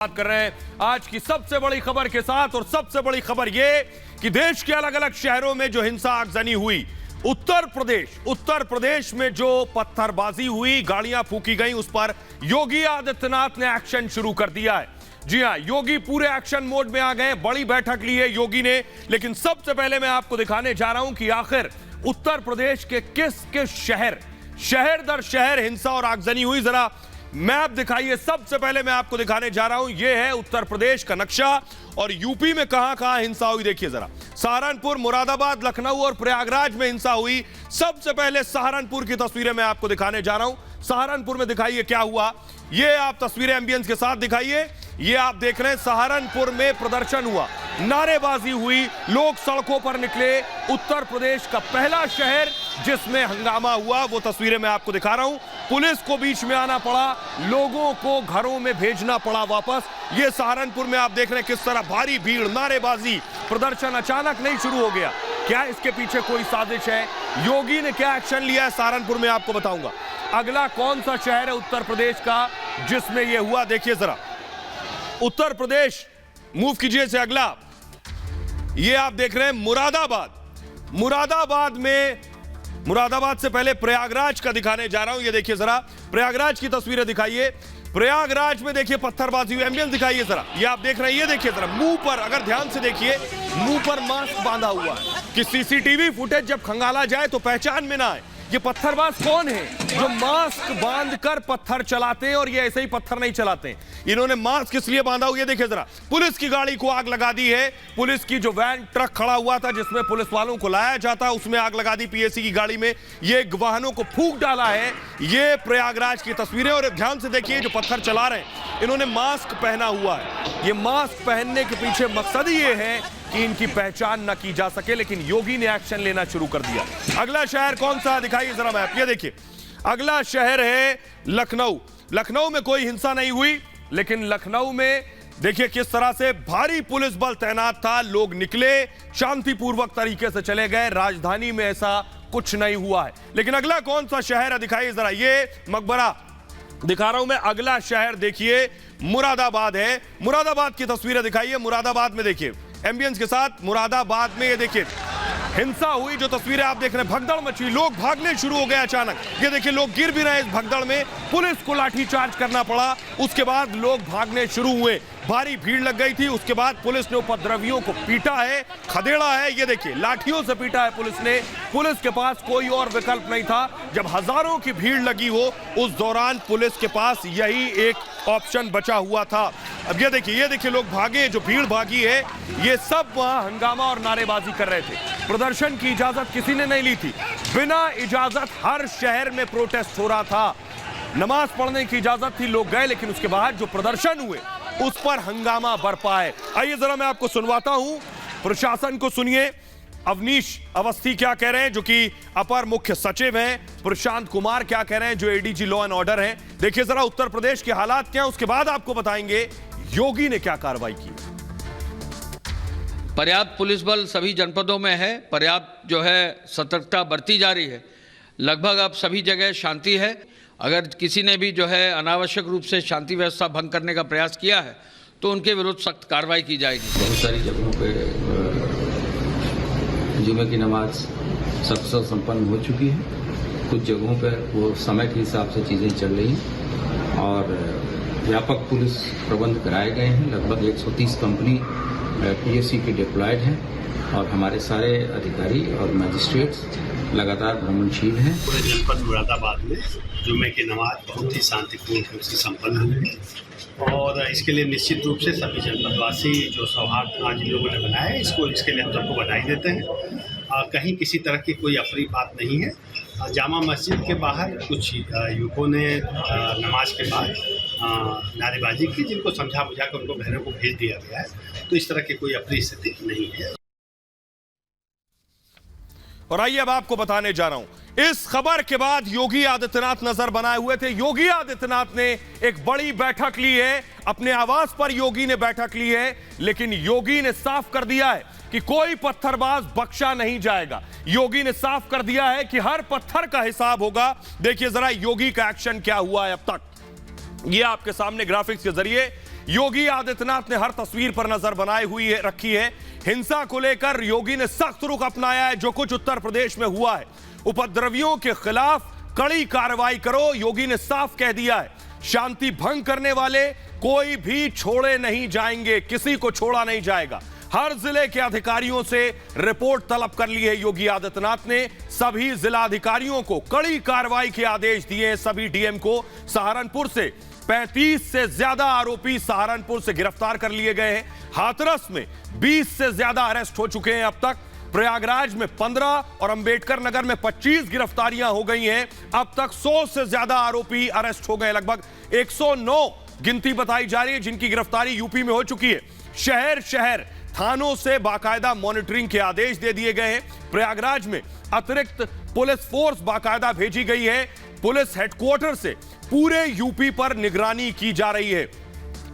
बात कर रहे हैं आज की सबसे बड़ी खबर के साथ। और सबसे बड़ी खबर यह कि देश के अलग अलग शहरों में जो हिंसा आगजनी हुई, उत्तर प्रदेश में जो पत्थरबाजी हुई, गाड़ियां फूकी गई, उस पर योगी आदित्यनाथ ने एक्शन शुरू कर दिया है। जी हां, योगी पूरे एक्शन मोड में आ गए। बड़ी बैठक ली है योगी ने। लेकिन सबसे पहले मैं आपको दिखाने जा रहा हूं कि आखिर उत्तर प्रदेश के किस किस शहर दर शहर हिंसा और आगजनी हुई। जरा मैप दिखाइए। सबसे पहले मैं आपको दिखाने जा रहा हूं, यह है उत्तर प्रदेश का नक्शा और यूपी में कहां कहां हिंसा हुई देखिए जरा। सहारनपुर, मुरादाबाद, लखनऊ और प्रयागराज में हिंसा हुई। सबसे पहले सहारनपुर की तस्वीरें मैं आपको दिखाने जा रहा हूं। सहारनपुर में दिखाइए क्या हुआ। ये आप तस्वीरें एम्बियंस के साथ दिखाइए। ये आप देख रहे हैं सहारनपुर में प्रदर्शन हुआ, नारेबाजी हुई, लोग सड़कों पर निकले। उत्तर प्रदेश का पहला शहर जिसमें हंगामा हुआ, वो तस्वीरें मैं आपको दिखा रहा हूं। पुलिस को बीच में आना पड़ा, लोगों को घरों में भेजना पड़ा वापस। ये सहारनपुर में आप देख रहे हैं किस तरह भारी भीड़, नारेबाजी, प्रदर्शन अचानक नहीं शुरू हो गया। क्या इसके पीछे कोई साजिश है? योगी ने क्या एक्शन लिया है सहारनपुर में, आपको बताऊंगा। अगला कौन सा शहर है उत्तर प्रदेश का जिसमें यह हुआ, देखिए जरा। उत्तर प्रदेश मूव कीजिए से अगला। ये आप देख रहे हैं मुरादाबाद से पहले प्रयागराज का दिखाने जा रहा हूं। ये देखिए जरा, प्रयागराज की तस्वीरें दिखाइए। प्रयागराज में देखिए पत्थरबाजी हुई, एम्बियंस दिखाइए जरा। ये आप देख रहे हैं, ये देखिए जरा, मुंह पर, अगर ध्यान से देखिए, मुंह पर मास्क बांधा हुआ है कि सीसीटीवी फुटेज जब खंगाला जाए तो पहचान में ना आए ये पत्थरबाज कौन है जो मास्क बांधकर पत्थर चलाते हैं। और ये ऐसे ही पत्थर नहीं चलाते हैं, इन्होंने मास्क इसलिए बांधा हुआ। ये देखिए जरा, पुलिस की गाड़ी को आग लगा दी है। पुलिस की जो वैन ट्रक खड़ा हुआ था जिसमें पुलिस वालों को लाया जाता, उसमें आग लगा दी पीएसी की गाड़ी में। ये वाहनों को फूंक डाला है। ये प्रयागराज की तस्वीरें। और ध्यान से देखिए, जो पत्थर चला रहे हैं इन्होंने मास्क पहना हुआ है। ये मास्क पहनने के पीछे मकसद ये है कि इनकी पहचान न की जा सके। लेकिन योगी ने एक्शन लेना शुरू कर दिया। अगला शहर कौन सा, दिखाइए जरा मैप। ये देखिए, अगला शहर है लखनऊ। लखनऊ में कोई हिंसा नहीं हुई, लेकिन लखनऊ में देखिए किस तरह से भारी पुलिस बल तैनात था। लोग निकले, शांतिपूर्वक तरीके से चले गए। राजधानी में ऐसा कुछ नहीं हुआ है। लेकिन अगला कौन सा शहर है, दिखाइए जरा। ये मकबरा दिखा रहा हूं मैं। अगला शहर देखिए मुरादाबाद है। मुरादाबाद की तस्वीरें दिखाइए। मुरादाबाद में देखिए एम्बियंस के साथ, मुरादाबाद में ये देखिए हिंसा हुई। जो तस्वीरें आप देख रहे हैं, भगदड़ मची, लोग भागने शुरू हो गए अचानक। ये देखिए, लोग गिर भी रहे इस भगदड़ में, पुलिस को लाठीचार्ज करना पड़ा। उसके बाद लोग भागने शुरू हुए, भारी भीड़ लग गई थी। उसके बाद पुलिस ने उपद्रवियों को पीटा है, खदेड़ा है। ये देखिए, लाठियों से पीटा है पुलिस ने। पुलिस के पास कोई और विकल्प नहीं था। जब हजारों की भीड़ लगी हो, उस दौरान पुलिस के पास यही एक ऑप्शन बचा हुआ था। अब ये देखिए लोग भागे, जो भीड़ भागी है, ये सब वहां हंगामा और नारेबाजी कर रहे थे। प्रदर्शन की इजाजत किसी ने नहीं ली थी। बिना इजाजत हर शहर में प्रोटेस्ट हो रहा था। नमाज पढ़ने की इजाजत थी, लोग गए, लेकिन उसके बाद जो प्रदर्शन हुए उस पर हंगामा बरपा है। आइए जरा मैं आपको सुनवाता हूं, प्रशासन को सुनिए। अवनीश अवस्थी क्या कह रहे हैं, जो कि अपर मुख्य सचिव हैं। प्रशांत कुमार क्या कह रहे हैं, जो एडीजी लॉ एंड ऑर्डर हैं। देखिए जरा उत्तर प्रदेश के हालात क्या हैं, उसके बाद आपको बताएंगे योगी ने क्या कार्रवाई की। पर्याप्त पुलिस बल सभी जनपदों में है। पर्याप्त जो है सतर्कता बरती जा रही है। लगभग अब सभी जगह शांति है। अगर किसी ने भी जो है अनावश्यक रूप से शांति व्यवस्था भंग करने का प्रयास किया है तो उनके विरुद्ध सख्त कार्रवाई की जाएगी। बहुत सारी जगहों पे जुमे की नमाज सफल संपन्न हो चुकी है। कुछ जगहों पर वो समय के हिसाब से चीज़ें चल रही हैं और व्यापक पुलिस प्रबंध कराए गए हैं। लगभग 130 कंपनी पीएसी के डिप्लॉयड हैं और हमारे सारे अधिकारी और मजिस्ट्रेट्स लगातार भ्रमणशील हैं। पूरे जनपद मुरादाबाद में जुमे की नमाज बहुत ही शांतिपूर्ण रूप से संपन्न हुई और इसके लिए निश्चित रूप से सभी जनपदवासी जो सौहार्द आज लोगों ने बनाया है, इसके लिए हम सबको बधाई देते हैं। कहीं किसी तरह की कोई अफरी बात नहीं है। जामा मस्जिद के बाहर कुछ युवकों ने नमाज के बाद नारेबाजी की, जिनको समझा बुझा कर उनको घरों को भेज दिया गया है। तो इस तरह की कोई अप्रिय स्थिति नहीं है। और आइए अब आपको बताने जा रहा हूं, इस खबर के बाद योगी आदित्यनाथ नजर बनाए हुए थे। योगी आदित्यनाथ ने एक बड़ी बैठक ली है, अपने आवास पर योगी ने बैठक ली है। लेकिन योगी ने साफ कर दिया है कि कोई पत्थरबाज बख्शा नहीं जाएगा। योगी ने साफ कर दिया है कि हर पत्थर का हिसाब होगा। देखिए जरा योगी का एक्शन क्या हुआ है अब तक। ये आपके सामने ग्राफिक्स के जरिए योगी आदित्यनाथ ने हर तस्वीर पर नजर बनाए हुई रखी है। हिंसा को लेकर योगी ने सख्त रुख अपनाया है। जो कुछ उत्तर प्रदेश में हुआ है, उपद्रवियों के खिलाफ कड़ी कार्रवाई करो, योगी ने साफ कह दिया है। शांति भंग करने वाले कोई भी छोड़े नहीं जाएंगे, किसी को छोड़ा नहीं जाएगा। हर जिले के अधिकारियों से रिपोर्ट तलब कर ली है योगी आदित्यनाथ ने। सभी जिला अधिकारियों को कड़ी कार्रवाई के आदेश दिए हैं। सभी डीएम को सहारनपुर से 35 से ज्यादा आरोपी सहारनपुर से गिरफ्तार कर लिए गए हैं। हाथरस में 20 से ज्यादा अरेस्ट हो चुके हैं अब तक। प्रयागराज में 15 और अंबेडकर नगर में 25 गिरफ्तारियां हो गई हैं। अब तक 100 से ज्यादा आरोपी अरेस्ट हो गए। लगभग 109 गिनती बताई जा रही है जिनकी गिरफ्तारी यूपी में हो चुकी है। शहर शहर थानों से बाकायदा मॉनिटरिंग के आदेश दे दिए गए हैं। प्रयागराज में अतिरिक्त पुलिस फोर्स बाकायदा भेजी गई है। पुलिस हेडक्वार्टर से पूरे यूपी पर निगरानी की जा रही है।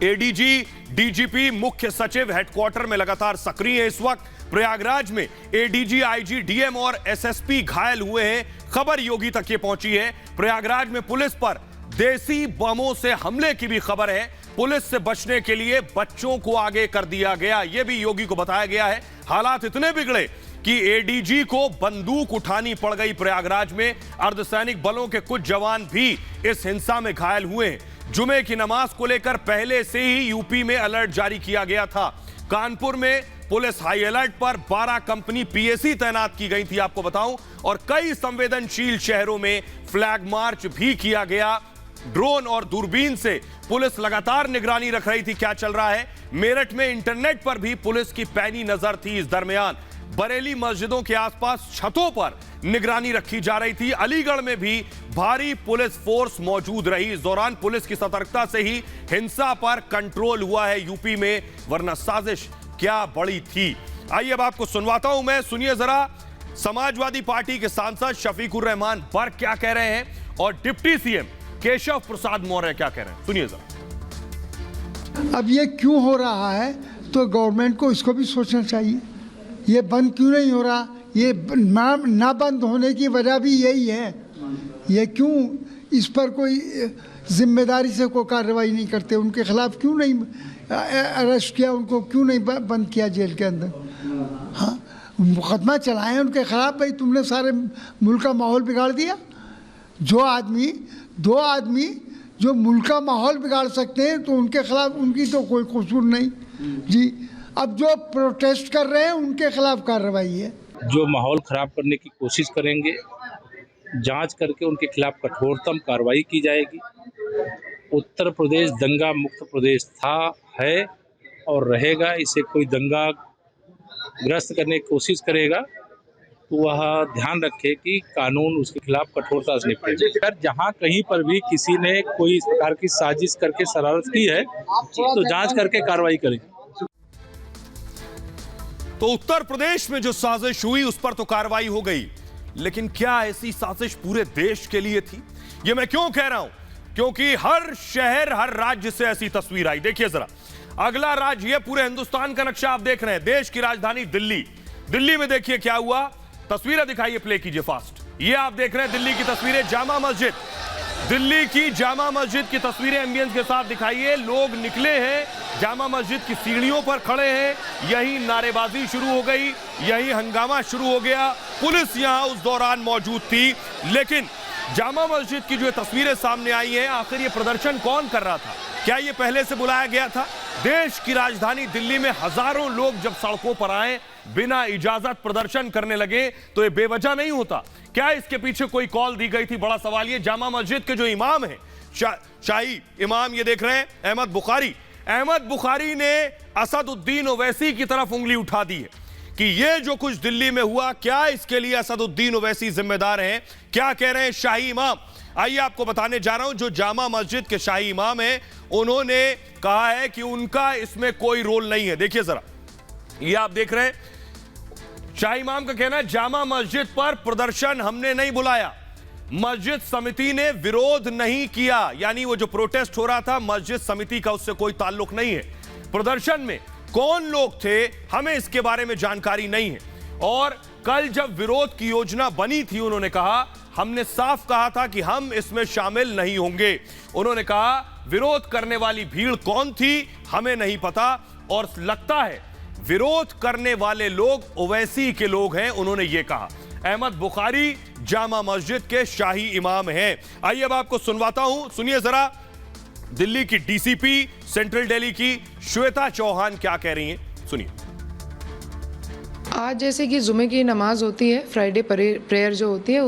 एडीजी, डीजीपी, मुख्य सचिव हेडक्वार्टर में लगातार सक्रिय है। इस वक्त प्रयागराज में एडीजी, आईजी, डीएम और एसएसपी घायल हुए हैं। खबर योगी तक ये पहुंची है। प्रयागराज में पुलिस पर देसी बमों से हमले की भी खबर है। पुलिस से बचने के लिए बच्चों को आगे कर दिया गया, यह भी योगी को बताया गया है। हालात इतने बिगड़े कि एडीजी को बंदूक उठानी पड़ गई। प्रयागराज में अर्धसैनिक बलों के कुछ जवान भी इस हिंसा में घायल हुए हैं। जुमे की नमाज को लेकर पहले से ही यूपी में अलर्ट जारी किया गया था। कानपुर में पुलिस हाई अलर्ट पर 12 कंपनी पीएसी तैनात की गई थी, आपको बताऊं, और कई संवेदनशील शहरों में फ्लैग मार्च भी किया गया। ड्रोन और दूरबीन से पुलिस लगातार निगरानी रख रही थी क्या चल रहा है। मेरठ में इंटरनेट पर भी पुलिस की पैनी नजर थी। इस दरमियान बरेली मस्जिदों के आसपास छतों पर निगरानी रखी जा रही थी। अलीगढ़ में भी भारी पुलिस फोर्स मौजूद रही। इस दौरान पुलिस की सतर्कता से ही हिंसा पर कंट्रोल हुआ है यूपी में, वरना साजिश क्या बड़ी थी। आइए अब आपको सुनवाता हूं मैं, सुनिए जरा समाजवादी पार्टी के सांसद शफीकुर रहमान बर्क क्या कह रहे हैं और डिप्टी सीएम केशव प्रसाद मौर्य क्या कह रहे हैं, सुनिए जरा। अब ये क्यों हो रहा है तो गवर्नमेंट को इसको भी सोचना चाहिए। ये बंद क्यों नहीं हो रहा, ये ना बंद होने की वजह भी यही है। ये क्यों इस पर कोई जिम्मेदारी से कोई कार्रवाई नहीं करते, उनके खिलाफ क्यों नहीं अरेस्ट किया, उनको क्यों नहीं बंद किया जेल के अंदर। हाँ, मुकदमा चलाएं उनके खिलाफ। भाई तुमने सारे मुल्क का माहौल बिगाड़ दिया। दो आदमी जो मुल्क का माहौल बिगाड़ सकते हैं तो उनके खिलाफ उनकी तो कोई कसूर नहीं जी। अब जो प्रोटेस्ट कर रहे हैं उनके खिलाफ कार्रवाई है। जो माहौल खराब करने की कोशिश करेंगे, जांच करके उनके खिलाफ कठोरतम कार्रवाई की जाएगी। उत्तर प्रदेश दंगा मुक्त प्रदेश था, है और रहेगा। इसे कोई दंगा ग्रस्त करने की कोशिश करेगा तो वह ध्यान रखे कि कानून उसके खिलाफ कठोरता से निपटे। अगर जहाँ कहीं पर भी किसी ने कोई इस प्रकार की साजिश करके शरारत की है तो जांच करके कार्रवाई करेगी। तो उत्तर प्रदेश में जो साजिश हुई उस पर तो कार्रवाई हो गई, लेकिन क्या ऐसी साजिश पूरे देश के लिए थी? ये मैं क्यों कह रहा हूं? क्योंकि हर शहर, हर राज्य से ऐसी तस्वीर आई। देखिए जरा, अगला राज्य, ये पूरे हिंदुस्तान का नक्शा आप देख रहे हैं। देश की राजधानी दिल्ली, दिल्ली में देखिए क्या हुआ। तस्वीरें दिखाइए, प्ले कीजिए फास्ट। ये आप देख रहे हैं दिल्ली की तस्वीरें, जामा मस्जिद, दिल्ली की जामा मस्जिद की तस्वीरें एम्बियंस के साथ दिखाइए। लोग निकले हैं, जामा मस्जिद की सीढ़ियों पर खड़े हैं। यहीं नारेबाजी शुरू हो गई, यहीं हंगामा शुरू हो गया। पुलिस यहां उस दौरान मौजूद थी। लेकिन जामा मस्जिद की जो तस्वीरें सामने आई हैं, आखिर ये प्रदर्शन कौन कर रहा था? क्या ये पहले से बुलाया गया था? देश की राजधानी दिल्ली में हजारों लोग जब सड़कों पर आए, बिना इजाजत प्रदर्शन करने लगे, तो ये बेवजह नहीं होता। क्या इसके पीछे कोई कॉल दी गई थी? बड़ा सवाल ये। जामा मस्जिद के जो इमाम हैं, शाही इमाम, ये देख रहे हैं अहमद बुखारी, अहमद बुखारी ने असदुद्दीन ओवैसी की तरफ उंगली उठा दी है कि ये जो कुछ दिल्ली में हुआ, क्या इसके लिए असदुद्दीन ओवैसी जिम्मेदार हैं? क्या कह रहे हैं शाही इमाम? आइए आपको बताने जा रहा हूं। जो जामा मस्जिद के शाही इमाम हैं, उन्होंने कहा है कि उनका इसमें कोई रोल नहीं है। देखिए जरा, ये आप देख रहे हैं शाही इमाम का कहना है, जामा मस्जिद पर प्रदर्शन हमने नहीं बुलाया, मस्जिद समिति ने विरोध नहीं किया। यानी वो जो प्रोटेस्ट हो रहा था, मस्जिद समिति का उससे कोई ताल्लुक नहीं है। प्रदर्शन में कौन लोग थे, हमें इसके बारे में जानकारी नहीं है। और कल जब विरोध की योजना बनी थी, उन्होंने कहा, हमने साफ कहा था कि हम इसमें शामिल नहीं होंगे। उन्होंने कहा विरोध करने वाली भीड़ कौन थी हमें नहीं पता, और लगता है विरोध करने वाले लोग ओवैसी के लोग हैं। उन्होंने यह कहा। अहमद बुखारी जामा मस्जिद के शाही इमाम हैं। आइए अब आपको सुनवाता हूं, सुनिए जरा दिल्ली की डीसीपी सेंट्रल दिल्ली की श्वेता चौहान क्या कह रही हैं, सुनिए। आज जैसे कि जुमे की नमाज होती है, फ्राइडे प्रेयर जो होती है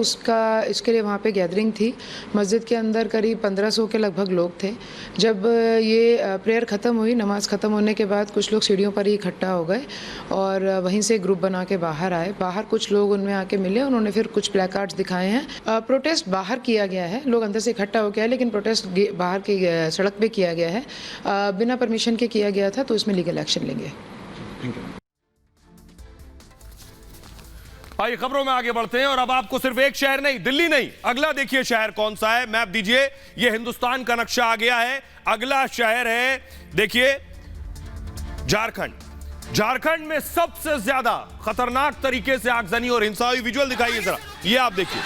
इसके लिए वहाँ पे गैदरिंग थी। मस्जिद के अंदर करीब 1500 के लगभग लोग थे। जब ये प्रेयर ख़त्म हुई, नमाज ख़त्म होने के बाद कुछ लोग सीढ़ियों पर ही इकट्ठा हो गए और वहीं से ग्रुप बना के बाहर आए। बाहर कुछ लोग उनमें आके मिले, उन्होंने फिर कुछ प्लेकार्ड्स दिखाए हैं। प्रोटेस्ट बाहर किया गया है, लोग अंदर से इकट्ठा हो गया है, लेकिन प्रोटेस्ट बाहर की सड़क पर किया गया है। बिना परमिशन के किया गया था, तो इसमें लीगल एक्शन लेंगे। आइए खबरों में आगे बढ़ते हैं, और अब आपको सिर्फ एक शहर नहीं, दिल्ली नहीं, अगला देखिए शहर कौन सा है, मैप दीजिए। ये हिंदुस्तान का नक्शा आ गया है। अगला शहर है, देखिए, झारखंड। झारखंड में सबसे ज्यादा खतरनाक तरीके से आगजनी और हिंसा हुई। विजुअल दिखाइए जरा, ये आप देखिए,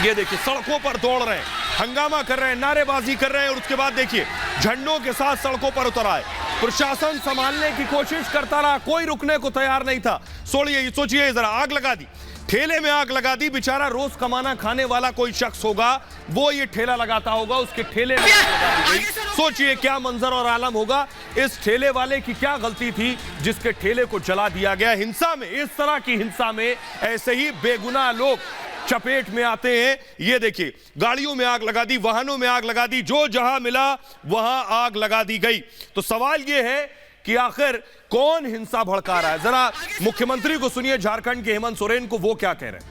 ये देखिए, सड़कों पर दौड़ रहे हैं, हंगामा कर रहे हैं, नारेबाजी कर रहे हैं, और उसके बाद देखिए झंडों के साथ सड़कों पर उतर आए। प्रशासन संभालने की कोशिश करता रहा, कोई रुकने को तैयार नहीं था। सोचिए जरा, आग लगा दी, ठेले में आग लगा दी। बेचारा रोज कमाना खाने वाला कोई शख्स होगा, वो ये ठेला लगाता होगा, उसके ठेले में आग लगा दी गई। सोचिए क्या मंजर और आलम होगा। इस ठेले वाले की क्या गलती थी जिसके ठेले को जला दिया गया। हिंसा में, इस तरह की हिंसा में ऐसे ही बेगुनाह लोग चपेट में आते हैं। ये देखिए, गाड़ियों में आग लगा दी, वाहनों में आग लगा दी, जो जहां मिला वहां आग लगा दी गई। तो सवाल यह है कि आखिर कौन हिंसा भड़का रहा है। जरा मुख्यमंत्री को सुनिए, झारखंड के हेमंत सोरेन को, वो क्या कह रहे हैं।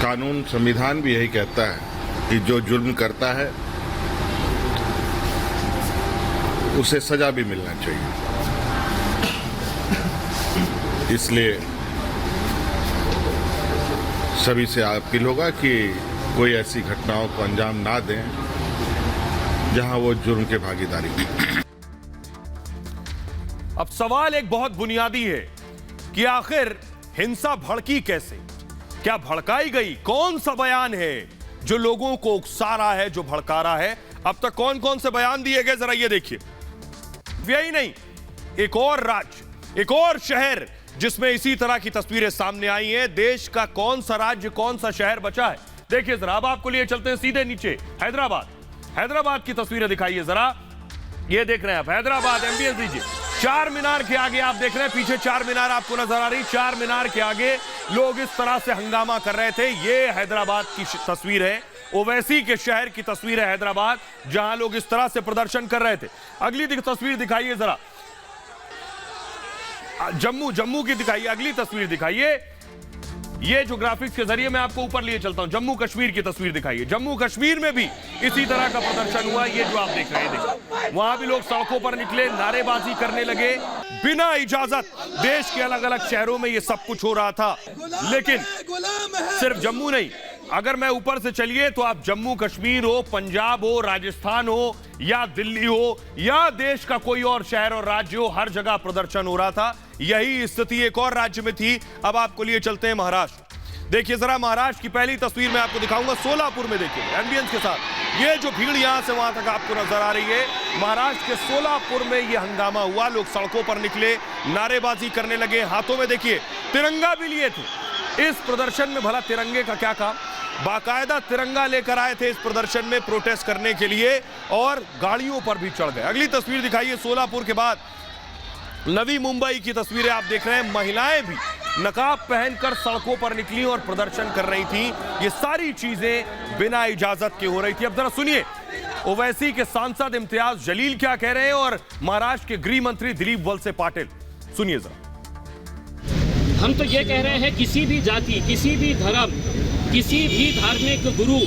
कानून, संविधान भी यही कहता है कि जो जुल्म करता है उसे सजा भी मिलना चाहिए। इसलिए सभी से अपील होगा कि कोई ऐसी घटनाओं को अंजाम ना दें जहां वो जुर्म के भागीदारी करें। अब सवाल एक बहुत बुनियादी है कि आखिर हिंसा भड़की कैसे, क्या भड़काई गई, कौन सा बयान है जो लोगों को उकसा रहा है, जो भड़का रहा है। अब तक कौन कौन से बयान दिए गए, जरा ये देखिए। यही नहीं, एक और राज्य, एक और शहर जिसमें इसी तरह की तस्वीरें सामने आई हैं। देश का कौन सा राज्य, कौन सा शहर बचा है, देखिए जरा। अब आपको लिए चलते हैं सीधे नीचे, हैदराबाद। हैदराबाद की तस्वीरें दिखाइए जरा, ये देख रहे हैं आप, हैदराबाद। एमबीएस दीजिए। चार मीनार के आगे आप देख रहे हैं, पीछे चार मीनार आपको नजर आ रही। चार मीनार के आगे लोग इस तरह से हंगामा कर रहे थे। ये हैदराबाद की तस्वीर है, ओवैसी के शहर की तस्वीर है हैदराबाद, जहां लोग इस तरह से प्रदर्शन कर रहे थे। अगली तस्वीर दिखाइए जरा, जम्मू की दिखाइए। अगली तस्वीर दिखाइए, ये जो ग्राफिक्स के जरिए मैं आपको ऊपर लिए चलता हूं, जम्मू कश्मीर की तस्वीर दिखाइए। जम्मू कश्मीर में भी इसी तरह का प्रदर्शन हुआ। ये जो आप देख रहे हैं, देखिए, वहां भी लोग सड़कों पर निकले, नारेबाजी करने लगे बिना इजाजत। देश के अलग अलग शहरों में ये सब कुछ हो रहा था, लेकिन सिर्फ जम्मू नहीं, अगर मैं ऊपर से चलिए तो आप जम्मू कश्मीर हो, पंजाब हो, राजस्थान हो, या दिल्ली हो, या देश का कोई और शहर और राज्य हो, हर जगह प्रदर्शन हो रहा था। यही स्थिति एक और राज्य में थी। अब आपको लिए चलते हैं महाराष्ट्र। देखिए जरा, महाराष्ट्र की पहली तस्वीर मैं आपको दिखाऊंगा, सोलापुर में। देखिए एम्बियंस के साथ ये जो भीड़ यहां से वहां तक आपको नजर आ रही है। महाराष्ट्र के सोलापुर में ये हंगामा हुआ, लोग सड़कों पर निकले, नारेबाजी करने लगे, हाथों में देखिए तिरंगा भी लिए थे। इस प्रदर्शन में भला तिरंगे का क्या काम, बाकायदा तिरंगा लेकर आए थे इस प्रदर्शन में प्रोटेस्ट करने के लिए, और गाड़ियों पर भी चढ़ गए। अगली तस्वीर दिखाइए, सोलापुर के बाद नवी मुंबई की तस्वीरें आप देख रहे हैं। महिलाएं भी नकाब पहनकर सड़कों पर निकली और प्रदर्शन कर रही थी। ये सारी चीजें बिना इजाजत के हो रही थी। अब जरा सुनिए ओवैसी के सांसद इम्तियाज जलील क्या कह रहे हैं, और महाराष्ट्र के गृह मंत्री दिलीप वलसे पाटिल, सुनिए जरा। हम तो ये कह रहे हैं, किसी भी जाति, किसी भी धर्म, किसी भी धार्मिक गुरु,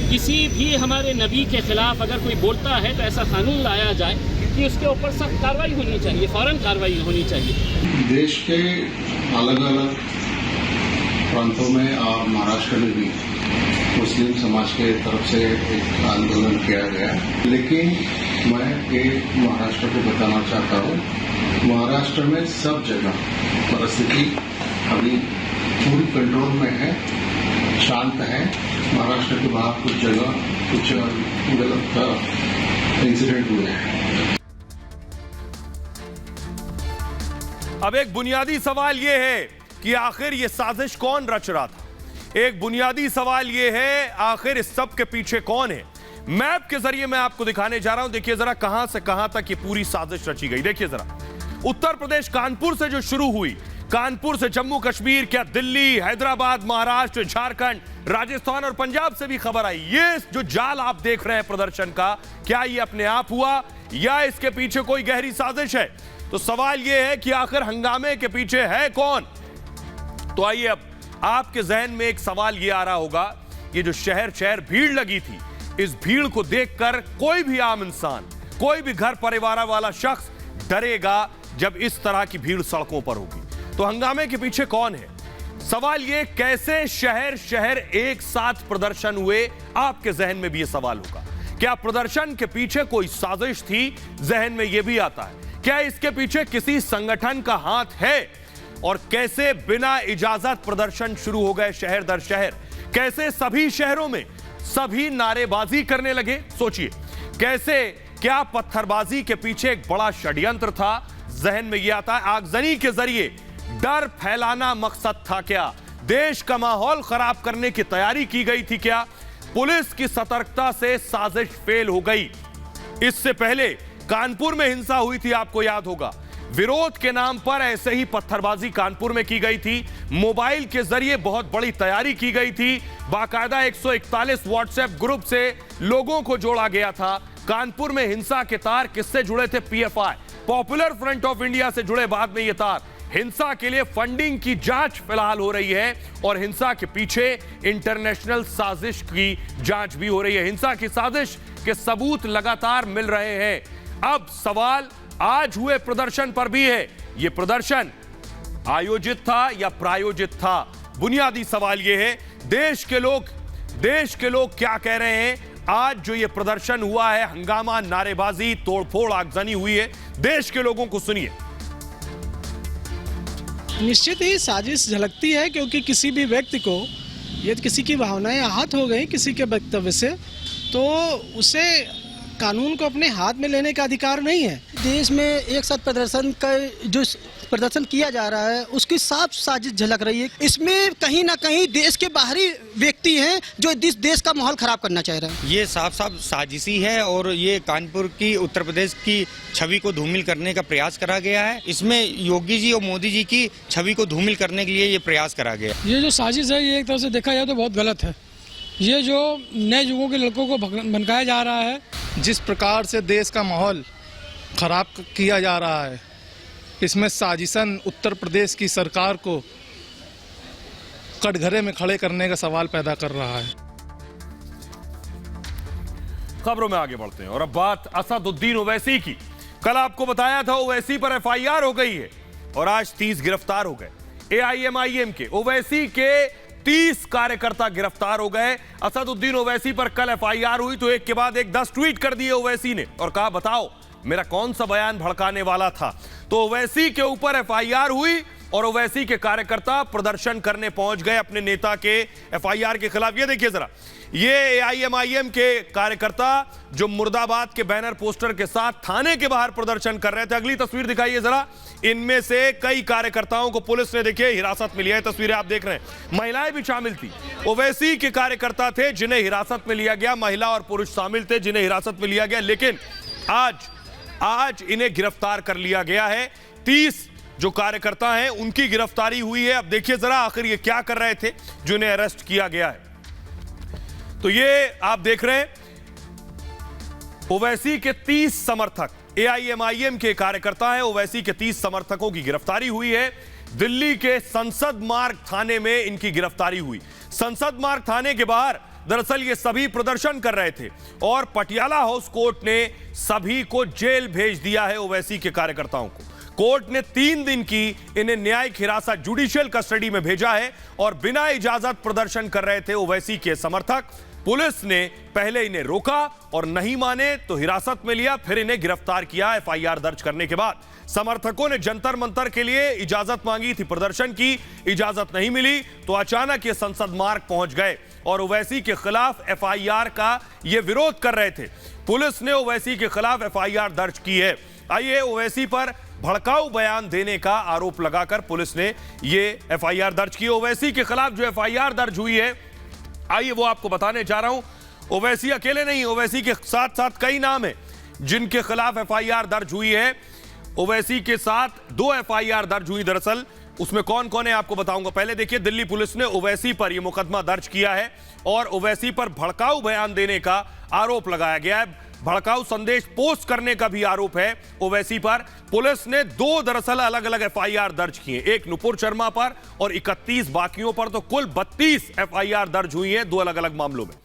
किसी भी हमारे नबी के खिलाफ अगर कोई बोलता है तो ऐसा कानून लाया जाए कि उसके ऊपर सख्त कार्रवाई होनी चाहिए, फौरन कार्रवाई होनी चाहिए। देश के अलग अलग प्रांतों में और महाराष्ट्र में भी मुस्लिम समाज के तरफ से एक आंदोलन किया गया, लेकिन मैं एक महाराष्ट्र को बताना चाहता हूँ, महाराष्ट्र में सब जगह परिस्थिति अभी पूरी कंट्रोल में है, शांत है। महाराष्ट्र के बाहर कुछ जगह कुछ गलत इंसिडेंट हुए हैं। अब एक बुनियादी सवाल यह है कि आखिर यह साजिश कौन रच रहा था। एक बुनियादी सवाल यह है आखिर इस सब के पीछे कौन है। मैप के जरिए मैं आपको दिखाने जा रहा हूं। देखिए जरा कहां से कहां तक ये पूरी साजिश रची गई। देखिए जरा, उत्तर प्रदेश कानपुर से जो शुरू हुई, कानपुर से जम्मू कश्मीर, क्या दिल्ली, हैदराबाद, महाराष्ट्र, झारखंड, राजस्थान और पंजाब से भी खबर आई। ये जो जाल आप देख रहे हैं प्रदर्शन का, क्या ये अपने आप हुआ या इसके पीछे कोई गहरी साजिश है? तो सवाल यह है कि आखिर हंगामे के पीछे है कौन। तो आइए अब आपके जहन में एक सवाल यह आ रहा होगा, ये जो शहर शहर भीड़ लगी थी, इस भीड़ को देखकर कोई भी आम इंसान, कोई भी घर परिवार वाला शख्स डरेगा जब इस तरह की भीड़ सड़कों पर होगी। तो हंगामे के पीछे कौन है? सवाल ये, कैसे शहर शहर एक साथ प्रदर्शन हुए? आपके जहन में भी यह सवाल होगा, क्या प्रदर्शन के पीछे कोई साजिश थी? जहन में यह भी आता है, क्या इसके पीछे किसी संगठन का हाथ है? और कैसे बिना इजाजत प्रदर्शन शुरू हो गए शहर दर शहर? कैसे सभी शहरों में सभी नारेबाजी करने लगे? सोचिए, कैसे, क्या पत्थरबाजी के पीछे एक बड़ा षड्यंत्र था? जहन में यह आता है, आगजनी के जरिए डर फैलाना मकसद था क्या? देश का माहौल खराब करने की तैयारी की गई थी क्या? पुलिस की सतर्कता से साजिश फेल हो गई। इससे पहले कानपुर में हिंसा हुई थी, आपको याद होगा। विरोध के नाम पर ऐसे ही पत्थरबाजी कानपुर में की गई थी। मोबाइल के जरिए बहुत बड़ी तैयारी की गई थी। बाकायदा 141 व्हाट्सएप ग्रुप से लोगों को जोड़ा गया था। कानपुर में हिंसा के तार किससे जुड़े थे? PFI, popular front of India से जुड़े बाद में ये तार। हिंसा के लिए फंडिंग की जांच फिलहाल हो रही है और हिंसा के पीछे इंटरनेशनल साजिश की जांच भी हो रही है। हिंसा की साजिश के सबूत लगातार मिल रहे हैं। अब सवाल आज हुए प्रदर्शन पर भी है, यह प्रदर्शन आयोजित था या प्रायोजित था? बुनियादी सवाल यह है, देश के लोग क्या कह रहे हैं? आज जो यह प्रदर्शन हुआ है, हंगामा, नारेबाजी, तोड़फोड़, आगजनी हुई है, देश के लोगों को सुनिए। निश्चित ही साजिश झलकती है, क्योंकि किसी भी व्यक्ति को यदि किसी की भावनाएं आहत हो गई किसी के वक्तव्य से, तो उसे कानून को अपने हाथ में लेने का अधिकार नहीं है। देश में एक साथ प्रदर्शन का जो प्रदर्शन किया जा रहा है, उसकी साफ साजिश झलक रही है। इसमें कहीं ना कहीं देश के बाहरी व्यक्ति हैं जो इस देश का माहौल खराब करना चाह रहे हैं। ये साफ साफ साजिशी है और ये कानपुर की, उत्तर प्रदेश की छवि को धूमिल करने का प्रयास करा गया है। इसमें योगी जी और मोदी जी की छवि को धूमिल करने के लिए ये प्रयास करा गया। ये जो साजिश है, ये एक तरह से देखा जाए तो बहुत गलत है। ये जो नए युगों के लड़कों को भनकाया जा रहा है, जिस प्रकार से देश का माहौल खराब किया जा रहा है, इसमें साजिशन उत्तर प्रदेश की सरकार को कटघरे में खड़े करने का सवाल पैदा कर रहा है। खबरों में आगे बढ़ते हैं और अब बात असदुद्दीन ओवैसी की। कल आपको बताया था ओवैसी पर एफआईआर हो गई है और आज 30 गिरफ्तार हो गए। एआईएमआईएम के ओवैसी के 30 कार्यकर्ता गिरफ्तार हो गए। असदुद्दीन ओवैसी पर कल एफआईआर हुई तो एक के बाद एक 10 ट्वीट कर दिए ओवैसी ने और कहा, बताओ मेरा कौन सा बयान भड़काने वाला था। तो ओवैसी के ऊपर एफआईआर हुई और ओवैसी के कार्यकर्ता प्रदर्शन करने पहुंच गए अपने नेता के एफआईआर के खिलाफ। ये देखिए जरा, ये एआईएमआईएम के कार्यकर्ता जो मुर्दाबाद के बैनर पोस्टर के साथ थाने के बाहर प्रदर्शन कर रहे थे। अगली तस्वीर दिखाइए जरा। इनमें से कई कार्यकर्ताओं को पुलिस ने, देखिए, हिरासत में लिया है। तस्वीरें आप देख रहे हैं, महिलाएं भी शामिल थी। ओवैसी के कार्यकर्ता थे जिन्हें हिरासत में लिया गया, महिला और पुरुष शामिल थे जिन्हें हिरासत में लिया गया, लेकिन आज इन्हें गिरफ्तार कर लिया गया है। 30 जो कार्यकर्ता हैं उनकी गिरफ्तारी हुई है। अब देखिए जरा आखिर ये क्या कर रहे थे जिन्हें अरेस्ट किया गया है। तो ये आप देख रहे हैं, ओवैसी के 30 समर्थक, एआईएमआईएम के कार्यकर्ता हैं। ओवैसी के 30 समर्थकों की गिरफ्तारी हुई है। दिल्ली के संसद मार्ग थाने में इनकी गिरफ्तारी हुई। संसद मार्ग थाने के बाहर दरअसल ये सभी प्रदर्शन कर रहे थे और पटियाला हाउस कोर्ट ने सभी को जेल भेज दिया है। ओवैसी के कार्यकर्ताओं को कोर्ट ने 3 दिन की इन्हें न्यायिक हिरासत, जुडिशियल कस्टडी में भेजा है और बिना इजाजत प्रदर्शन कर रहे थे ओवैसी के समर्थक। पुलिस ने पहले इन्हें रोका और नहीं माने तो हिरासत में लिया, फिर इन्हें गिरफ्तार किया। एफआईआर दर्ज करने के बाद समर्थकों ने जंतर मंतर के लिए इजाजत मांगी थी, प्रदर्शन की, इजाजत नहीं मिली तो अचानक ये संसद मार्ग पहुंच गए और ओवैसी के खिलाफ एफआईआर का ये विरोध कर रहे थे। पुलिस ने ओवैसी के खिलाफ एफआईआर दर्ज की है। आइए, ओवैसी पर भड़काऊ बयान देने का आरोप लगाकर पुलिस ने ये एफआईआर दर्ज की। ओवैसी के खिलाफ जो एफआईआर दर्ज हुई है, आइए वो आपको बताने जा रहा हूं। ओवैसी अकेले नहीं, ओवैसी के साथ साथ कई नाम हैं जिनके खिलाफ एफआईआर दर्ज हुई है। ओवैसी के साथ 2 एफआईआर दर्ज हुई। दरअसल उसमें कौन कौन है आपको बताऊंगा। पहले देखिए, दिल्ली पुलिस ने ओवैसी पर यह मुकदमा दर्ज किया है और ओवैसी पर भड़काऊ बयान देने का आरोप लगाया गया है। भड़काऊ संदेश पोस्ट करने का भी आरोप है ओवैसी पर। पुलिस ने 2 दरअसल अलग अलग एफआईआर दर्ज किए, एक नुपुर शर्मा पर और 31 बाकियों पर, तो कुल 32 एफआईआर दर्ज हुई हैं 2 अलग अलग मामलों में।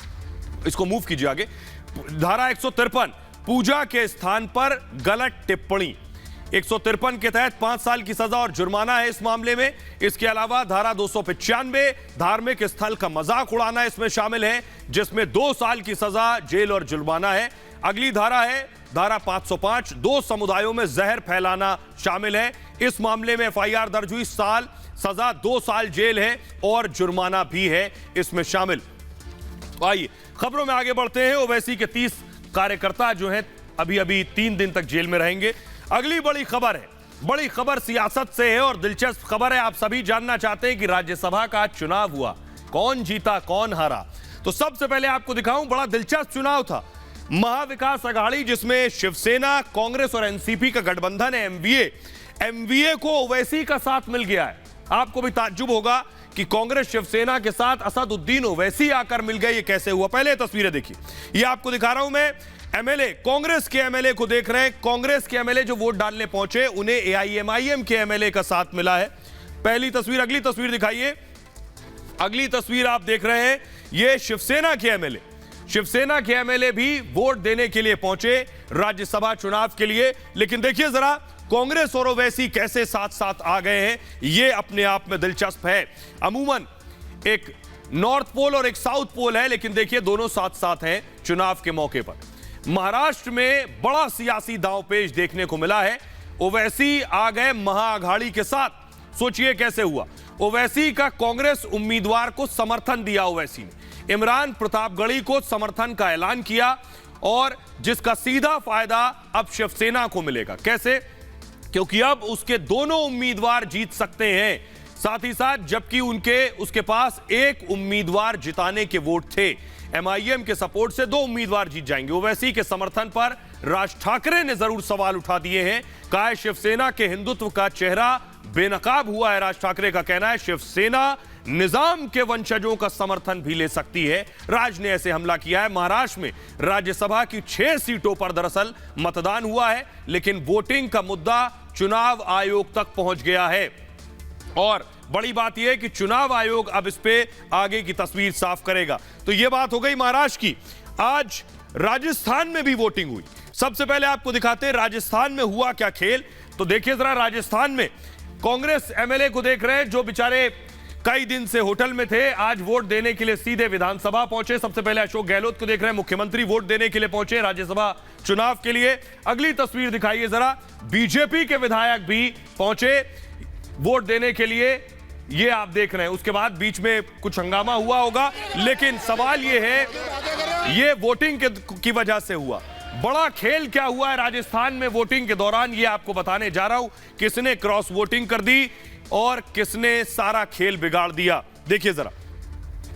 इसको मूव कीजिए आगे। धारा 153 पूजा के स्थान पर गलत टिप्पणी, 153 के तहत 5 साल की सजा और जुर्माना है इस मामले में। इसके अलावा धारा 295 धार्मिक स्थल का मजाक उड़ाना इसमें शामिल है, जिसमें 2 साल की सजा, जेल और जुर्माना है। अगली धारा है धारा 505, 2 समुदायों में जहर फैलाना शामिल है। इस मामले में एफआईआर दर्ज हुई, साल सजा, 2 साल जेल है और जुर्माना भी है इसमें शामिल। आइए खबरों में आगे बढ़ते हैं। ओवैसी के 30 कार्यकर्ता जो हैं अभी 3 दिन तक जेल में रहेंगे। अगली बड़ी खबर है, बड़ी खबर सियासत से है और दिलचस्प खबर है। आप सभी जानना चाहते हैं कि राज्यसभा का चुनाव हुआ, कौन जीता कौन हारा। तो सबसे पहले आपको दिखाऊं, बड़ा दिलचस्प चुनाव था। महाविकास अघाड़ी, जिसमें शिवसेना, कांग्रेस और एनसीपी का गठबंधन है, एमवीए को ओवैसी का साथ मिल गया है। आपको भी ताज्जुब होगा कि कांग्रेस शिवसेना के साथ असदुद्दीन ओवैसी आकर मिल गए। ये कैसे हुआ? पहले तस्वीरें देखिए, ये आपको दिखा रहा हूं मैं। एमएलए, कांग्रेस के एमएलए को देख रहे हैं। कांग्रेस के एमएलए जो वोट डालने पहुंचे, उन्हें एआईएमआईएम के एमएलए का साथ मिला है। पहली तस्वीर। अगली तस्वीर दिखाइए। अगली तस्वीर आप देख रहे हैं, ये शिवसेना के एमएलए, शिवसेना के एमएलए भी वोट देने के लिए पहुंचे राज्यसभा चुनाव के लिए। लेकिन देखिए जरा, कांग्रेस और ओवैसी कैसे साथ साथ आ गए हैं, ये अपने आप में दिलचस्प है। अमूमन एक नॉर्थ पोल और एक साउथ पोल है, लेकिन देखिए दोनों साथ साथ हैं चुनाव के मौके पर। महाराष्ट्र में बड़ा सियासी दांवपेच देखने को मिला है। ओवैसी आ गए महाअघाड़ी के साथ। सोचिए कैसे हुआ। ओवैसी का कांग्रेस उम्मीदवार को समर्थन दिया ओवैसी ने, इमरान प्रतापगढ़ी को समर्थन का ऐलान किया और जिसका सीधा फायदा अब शिवसेना को मिलेगा। कैसे? क्योंकि अब उसके दोनों उम्मीदवार जीत सकते हैं, साथ ही साथ जबकि उसके पास एक उम्मीदवार जिताने के वोट थे। एमआईएम के सपोर्ट से 2 उम्मीदवार जीत जाएंगे। ओवैसी के समर्थन पर राज ठाकरे ने जरूर सवाल उठा दिए हैं। कहा है शिवसेना के हिंदुत्व का चेहरा बेनकाब हुआ है। राज ठाकरे का कहना है शिवसेना निजाम के वंशजों का समर्थन भी ले सकती है। राज ने ऐसे हमला किया है। महाराष्ट्र में राज्यसभा की 6 सीटों पर दरअसल मतदान हुआ है, लेकिन वोटिंग का मुद्दा चुनाव आयोग तक पहुंच गया है और बड़ी बात यह है कि चुनाव आयोग अब इस पे आगे की तस्वीर साफ करेगा। तो यह बात हो गई महाराष्ट्र की। आज राजस्थान में भी वोटिंग हुई। सबसे पहले आपको दिखाते हैं राजस्थान में हुआ क्या खेल। तो देखिए जरा, राजस्थान में कांग्रेस एमएलए को देख रहे हैं जो बेचारे कई दिन से होटल में थे, आज वोट देने के लिए सीधे विधानसभा पहुंचे। सबसे पहले अशोक गहलोत को देख रहे हैं, मुख्यमंत्री वोट देने के लिए पहुंचे राज्यसभा चुनाव के लिए। अगली तस्वीर दिखाइए जरा, बीजेपी के विधायक भी पहुंचे वोट देने के लिए, ये आप देख रहे हैं। उसके बाद बीच में कुछ हंगामा हुआ होगा, लेकिन सवाल ये है ये वोटिंग की वजह से हुआ। बड़ा खेल क्या हुआ है राजस्थान में वोटिंग के दौरान, ये आपको बताने जा रहा हूं। किसने क्रॉस वोटिंग कर दी और किसने सारा खेल बिगाड़ दिया, देखिए जरा।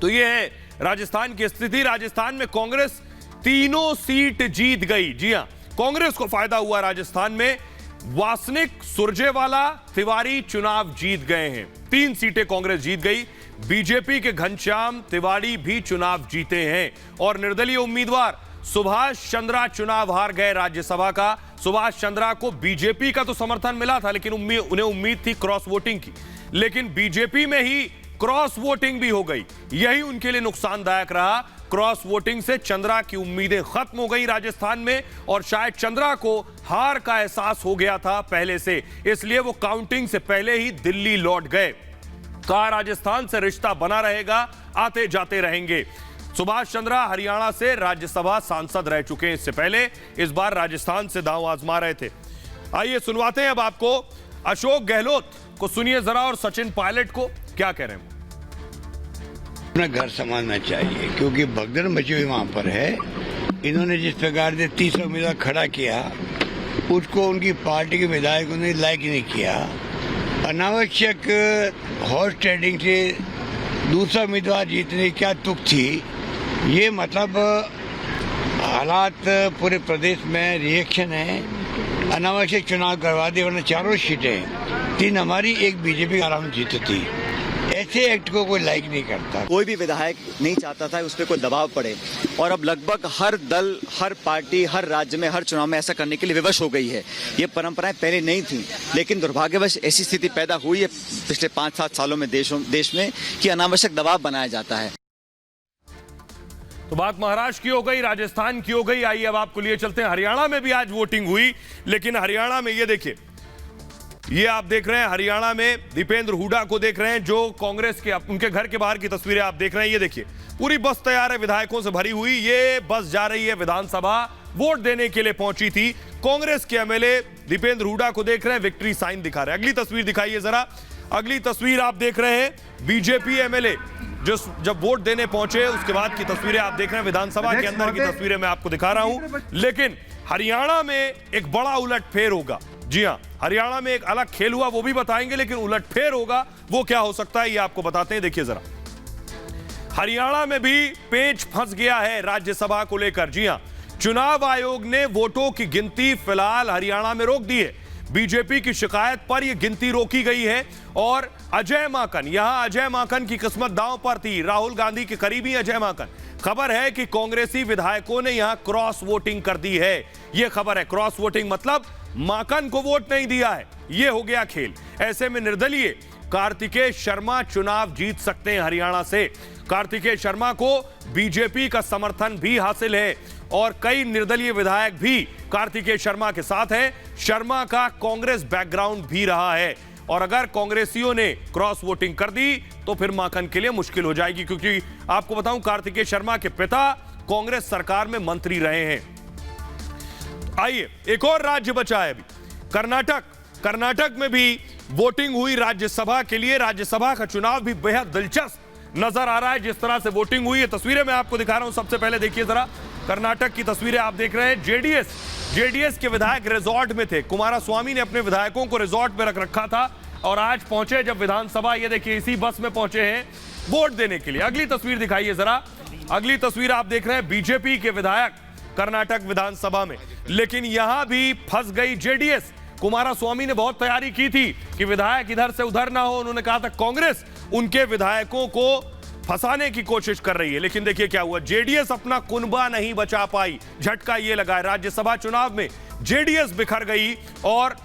तो ये है राजस्थान की स्थिति। राजस्थान में कांग्रेस 3 सीट जीत गई। जी हां, कांग्रेस को फायदा हुआ राजस्थान में। वासनिक, सुरजेवाला, तिवारी चुनाव जीत गए हैं। 3 सीटें कांग्रेस जीत गई। बीजेपी के घनश्याम तिवारी भी चुनाव जीते हैं और निर्दलीय उम्मीदवार सुभाष चंद्रा चुनाव हार गए राज्यसभा का। सुभाष चंद्रा को बीजेपी का तो समर्थन मिला था, लेकिन उन्हें उम्मीद थी क्रॉस वोटिंग की, लेकिन बीजेपी में ही क्रॉस वोटिंग भी हो गई। यही उनके लिए नुकसानदायक रहा। क्रॉस वोटिंग से चंद्रा की उम्मीदें खत्म हो गई राजस्थान में और शायद चंद्रा को हार का एहसास हो गया था पहले से, इसलिए वो काउंटिंग से पहले ही दिल्ली लौट गए। कहा राजस्थान से रिश्ता बना रहेगा, आते जाते रहेंगे। सुभाष चंद्रा हरियाणा से राज्यसभा सांसद रह चुके हैं इससे पहले, इस बार राजस्थान से दांव आजमा रहे थे। आइए सुनवाते हैं अब आपको अशोक गहलोत को, सुनिए जरा, और सचिन पायलट को क्या कह रहे हैं। अपना घर संभालना चाहिए क्योंकि भगदड़ मची हुई वहाँ पर है। इन्होंने जिस प्रकार से 30 उम्मीदवार खड़ा किया उसको उनकी पार्टी के विधायकों ने लाइक नहीं किया। अनावश्यक हॉर्स ट्रेडिंग से दूसरा उम्मीदवार जीतने की क्या तुक थी। ये मतलब हालात पूरे प्रदेश में रिएक्शन है। अनावश्यक चुनाव करवा दिए, वरना चारों सीटें 3 हमारी 1 बीजेपी आराम जीती थी। ऐसे एक्ट को कोई लाइक नहीं करता। कोई भी विधायक नहीं चाहता था उस पर कोई दबाव पड़े, और अब लगभग हर दल, हर पार्टी, हर राज्य में, हर चुनाव में ऐसा करने के लिए विवश हो गई है। ये परंपराएं पहले नहीं थी, लेकिन दुर्भाग्यवश ऐसी स्थिति पैदा हुई है पिछले 5-7 सालों में देश में कि अनावश्यक दबाव बनाया जाता है। तो बात महाराष्ट्र की हो गई, राजस्थान की हो गई। आइए अब आपको लिए चलते हैं, हरियाणा में भी आज वोटिंग हुई, लेकिन हरियाणा में ये देखिए, ये आप देख रहे हैं हरियाणा में दीपेंद्र हुड्डा को देख रहे हैं, जो कांग्रेस के, उनके घर के बाहर की तस्वीरें आप देख रहे हैं। ये देखिए पूरी बस तैयार है, विधायकों से भरी हुई। ये बस जा रही है विधानसभा, वोट देने के लिए पहुंची थी। कांग्रेस के एमएलए दीपेंद्र हुड्डा को देख रहे हैं, विक्ट्री साइन दिखा रहे हैं। अगली तस्वीर दिखाइए जरा। अगली तस्वीर आप देख रहे हैं बीजेपी एमएलए जो जब वोट देने पहुंचे उसके बाद की तस्वीरें आप देख रहे हैं। विधानसभा के अंदर की तस्वीरें मैं आपको दिखा रहा हूं, लेकिन हरियाणा में एक बड़ा उलटफेर होगा। जी हां, हरियाणा में एक अलग खेल हुआ, वो भी बताएंगे, लेकिन उलटफेर होगा, वो क्या हो सकता है ये आपको बताते हैं। देखिए जरा, हरियाणा में भी पेच फंस गया है राज्यसभा को लेकर। जी हां, चुनाव आयोग ने वोटों की गिनती फिलहाल हरियाणा में रोक दी है। बीजेपी की शिकायत पर यह गिनती रोकी गई है, और अजय माकन, यहां अजय माकन की किस्मत दांव पर थी। राहुल गांधी के करीबी अजय माकन, खबर है कि कांग्रेसी विधायकों ने यहां क्रॉस वोटिंग कर दी है। यह खबर है, क्रॉस वोटिंग मतलब माकन को वोट नहीं दिया है। यह हो गया खेल। ऐसे में निर्दलीय कार्तिकेय शर्मा चुनाव जीत सकते हैं हरियाणा से। कार्तिकेय शर्मा को बीजेपी का समर्थन भी हासिल है, और कई निर्दलीय विधायक भी कार्तिकेय शर्मा के साथ हैं। शर्मा का कांग्रेस बैकग्राउंड भी रहा है, और अगर कांग्रेसियों ने क्रॉस वोटिंग कर दी तो फिर माकन के लिए मुश्किल हो जाएगी, क्योंकि आपको बताऊं कार्तिकेय शर्मा के पिता कांग्रेस सरकार में मंत्री रहे हैं। आइए, एक और राज्य बचा है अभी, कर्नाटक। कर्नाटक में भी वोटिंग हुई राज्यसभा के लिए। राज्यसभा का चुनाव भी बेहद दिलचस्प नजर आ रहा है, जिस तरह से वोटिंग हुई है। तस्वीरें मैं आपको दिखा रहा हूं। सबसे पहले देखिए जरा, कर्नाटक की तस्वीरें आप देख रहे हैं। जेडीएस के विधायक रिजॉर्ट में थे। कुमारस्वामी ने अपने विधायकों को रिजॉर्ट में रख रखा था, और आज पहुंचे जब विधानसभा, ये देखिए इसी बस में पहुंचे हैं वोट देने के लिए। अगली तस्वीर दिखाइए जरा। अगली तस्वीर आप देख रहे हैं बीजेपी के विधायक कर्नाटक विधानसभा में, लेकिन यहां भी फंस गई जेडीएस। कुमारस्वामी ने बहुत तैयारी की थी कि विधायक इधर से उधर ना हो। उन्होंने कहा था कांग्रेस उनके विधायकों को फंसाने की कोशिश कर रही है, लेकिन देखिए क्या हुआ, जेडीएस अपना कुनबा नहीं बचा पाई। झटका ये लगा है, राज्यसभा चुनाव में जेडीएस बिखर गई, और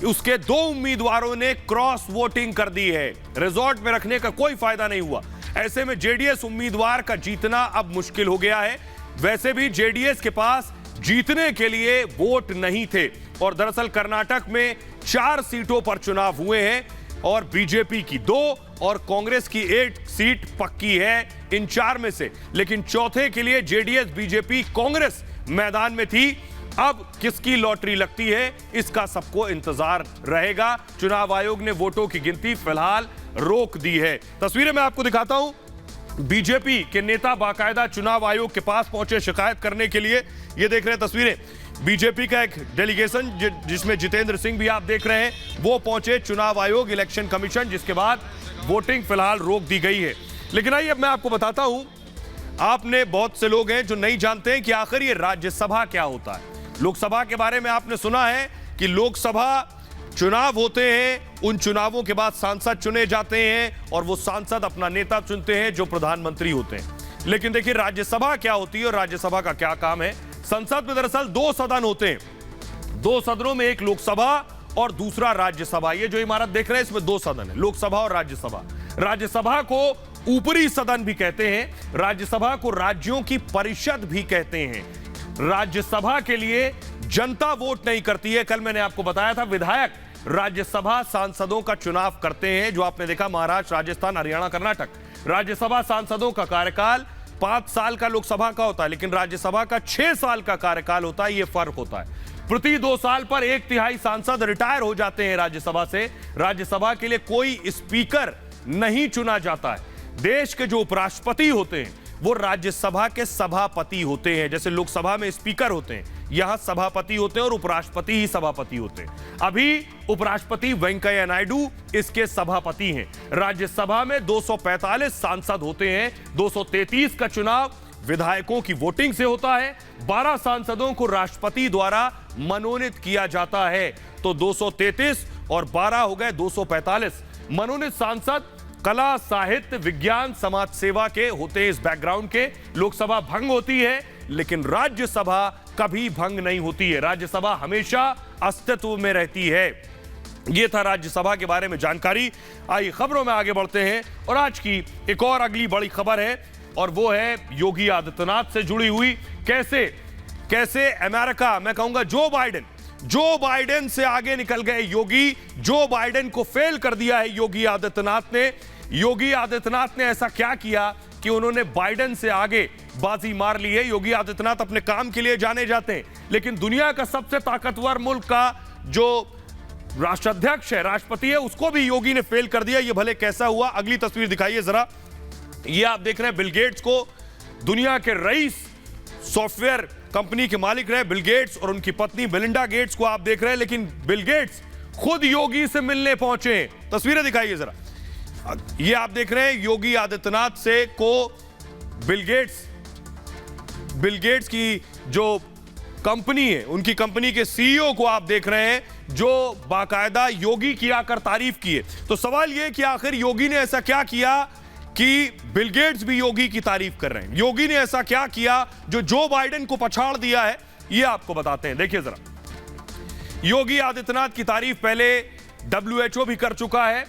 उसके 2 उम्मीदवारों ने क्रॉस वोटिंग कर दी है। रिजॉर्ट में रखने का कोई फायदा नहीं हुआ। ऐसे में जेडीएस उम्मीदवार का जीतना अब मुश्किल हो गया है। वैसे भी जेडीएस के पास जीतने के लिए वोट नहीं थे, और दरअसल कर्नाटक में 4 सीटों पर चुनाव हुए हैं, और बीजेपी की 2 और कांग्रेस की 1 सीट पक्की है इन 4 में से। लेकिन चौथे के लिए जेडीएस, बीजेपी, कांग्रेस मैदान में थी। अब किसकी लॉटरी लगती है, इसका सबको इंतजार रहेगा। चुनाव आयोग ने वोटों की गिनती फिलहाल रोक दी है। तस्वीरें मैं आपको दिखाता हूं। बीजेपी के नेता बाकायदा चुनाव आयोग के पास पहुंचे शिकायत करने के लिए। ये देख रहे हैं तस्वीरें, बीजेपी का एक डेलीगेशन जिसमें जितेंद्र सिंह भी आप देख रहे हैं, वो पहुंचे चुनाव आयोग, इलेक्शन कमीशन, जिसके बाद वोटिंग फिलहाल रोक दी गई है। लेकिन आइए अब मैं आपको बताता हूं, आपने बहुत से लोग हैं जो नहीं जानते हैं कि आखिर ये राज्यसभा क्या होता है। लोकसभा के बारे में आपने सुना है कि लोकसभा चुनाव होते हैं, उन चुनावों के बाद सांसद चुने जाते हैं, और वो सांसद अपना नेता चुनते हैं जो प्रधानमंत्री होते हैं। लेकिन देखिए राज्यसभा क्या होती है और राज्यसभा का क्या काम है। संसद में दरअसल 2 सदन होते हैं। 2 सदनों में एक लोकसभा और दूसरा राज्यसभा। ये जो इमारत देख रहे हैं इसमें 2 सदन है, लोकसभा और राज्यसभा। राज्यसभा को ऊपरी सदन भी कहते हैं, राज्यसभा को राज्यों की परिषद भी कहते हैं। राज्यसभा के लिए जनता वोट नहीं करती है। कल मैंने आपको बताया था विधायक राज्यसभा सांसदों का चुनाव करते हैं, जो आपने देखा महाराष्ट्र, राजस्थान, हरियाणा, कर्नाटक। राज्यसभा सांसदों का कार्यकाल 5 साल का लोकसभा का होता है, लेकिन राज्यसभा का 6 साल का कार्यकाल होता है। यह फर्क होता है। प्रति 2 साल पर 1/3 सांसद रिटायर हो जाते हैं राज्यसभा से। राज्यसभा के लिए कोई स्पीकर नहीं चुना जाता है। देश के जो उपराष्ट्रपति होते हैं वो राज्यसभा के सभापति होते हैं। जैसे लोकसभा में स्पीकर होते हैं, यहां सभापति होते हैं और उपराष्ट्रपति ही सभापति होते हैं। अभी उपराष्ट्रपति वेंकैया नायडू इसके सभापति हैं। राज्यसभा में 245 सांसद होते हैं। 233 का चुनाव विधायकों की वोटिंग से होता है। 12 सांसदों को राष्ट्रपति द्वारा मनोनीत किया जाता है। तो 233 और 12 हो गए 245 मनोनीत सांसद कला, साहित्य, विज्ञान, समाज सेवा के होते हैं। इस बैकग्राउंड के लोकसभा भंग होती है, लेकिन राज्यसभा कभी भंग नहीं होती है। राज्यसभा हमेशा अस्तित्व में रहती है। यह था राज्यसभा के बारे में जानकारी। आइए खबरों में आगे बढ़ते हैं और आज की एक और अगली बड़ी खबर है और वो है योगी आदित्यनाथ से जुड़ी हुई। कैसे अमेरिका, मैं कहूंगा जो बाइडेन से आगे निकल गए योगी। जो बाइडेन को फेल कर दिया है योगी आदित्यनाथ ने। योगी आदित्यनाथ ने ऐसा क्या किया कि उन्होंने बाइडेन से आगे बाजी मार ली है। योगी आदित्यनाथ अपने काम के लिए जाने जाते हैं, लेकिन दुनिया का सबसे ताकतवर मुल्क का जो राष्ट्राध्यक्ष है, राष्ट्रपति है, उसको भी योगी ने फेल कर दिया। ये भले कैसा हुआ, अगली तस्वीर दिखाइए जरा। ये आप देख रहे हैं बिल गेट्स को, दुनिया के रईस सॉफ्टवेयर कंपनी के मालिक रहे बिल गेट्स, और उनकी पत्नी मेलिंडा गेट्स को आप देख रहे हैं। लेकिन बिल गेट्स खुद योगी से मिलने पहुंचे। तस्वीरें दिखाइए जरा। ये आप देख रहे हैं योगी आदित्यनाथ से को बिल गेट्स की जो कंपनी है, उनकी कंपनी के सीईओ को आप देख रहे हैं, जो बाकायदा योगी की आकर तारीफ की है। तो सवाल यह कि आखिर योगी ने ऐसा क्या किया कि बिल गेट्स भी योगी की तारीफ कर रहे हैं। योगी ने ऐसा क्या किया जो बाइडेन को पछाड़ दिया है, यह आपको बताते हैं। देखिए जरा, योगी आदित्यनाथ की तारीफ पहले WHO भी कर चुका है।